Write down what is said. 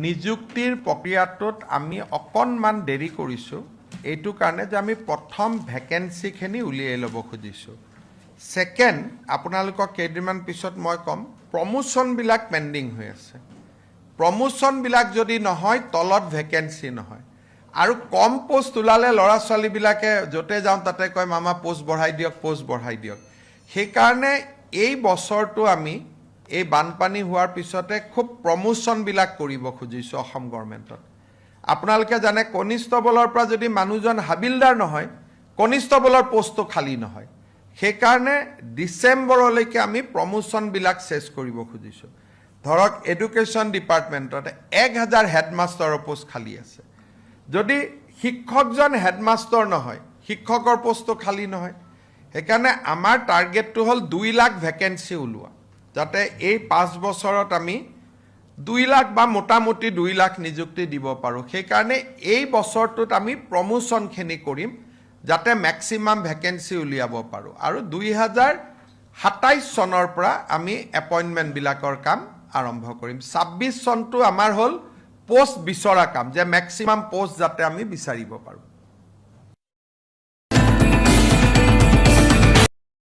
নিযুক্তিৰ প্ৰক্ৰিয়াটোত আমি অকণমান দেৰি কৰিছোঁ এইটো কাৰণে যে আমি প্ৰথম ভেকেন্সিখিনি উলিয়াই ল'ব খুজিছোঁ সেকেন্ড আপোনালোকক কেইদিনমান পিছত মই কম প্ৰমোশনবিলাক পেন্ডিং হৈ আছে প্ৰমোশনবিলাক যদি নহয় তলত ভেকেন্সি নহয় আৰু কম পোষ্ট ওলালে ল'ৰা ছোৱালীবিলাকে য'তে যাওঁ তাতে কয় মামা পোষ্ট বঢ়াই দিয়ক সেইকাৰণে এই বছৰটো আমি এই বানপানী হোৱাৰ পিছতে খুব প্ৰমোশনবিলাক কৰিব খুজিছোঁ অসম গভৰ্ণমেণ্টত আপোনালোকে জানে কনিষ্টবলৰ পৰা যদি মানুহজন হাবিলদাৰ নহয় কনিষ্টবলৰ পোষ্টটো খালী নহয় সেইকাৰণে ডিসেম্বৰলৈকে আমি প্ৰমোশনবিলাক শেষ কৰিব খুজিছোঁ ধৰক এডুকেশ্যন ডিপাৰ্টমেণ্টত 1000 হেডমাষ্টাৰৰ পোষ্ট খালী আছে যদি শিক্ষকজন হেডমাষ্টাৰ নহয় শিক্ষকৰ পোষ্টটো খালী নহয় সেইকাৰণে আমাৰ টাৰ্গেটটো হ'ল 2 লাখ ভেকেন্সি ওলোৱা যাতে এই 5 বছৰত আমি 2 লাখ বা মোটামুটি 2 লাখ নিযুক্তি দিব পাৰোঁ সেইকাৰণে এই বছৰটোত আমি প্ৰমোশনখিনি কৰিম যাতে ম্যাক্সিমাম ভেকেন্সি উলিয়াব পাৰোঁ আৰু 2027 চনৰ পৰা আমি এপইণ্টমেণ্টবিলাকৰ কাম আৰম্ভ কৰিম 26 চনটো আমাৰ হ'ল পোষ্ট বিচৰা কাম যে ম্যাক্সিমাম পোষ্ট যাতে আমি বিচাৰিব পাৰোঁ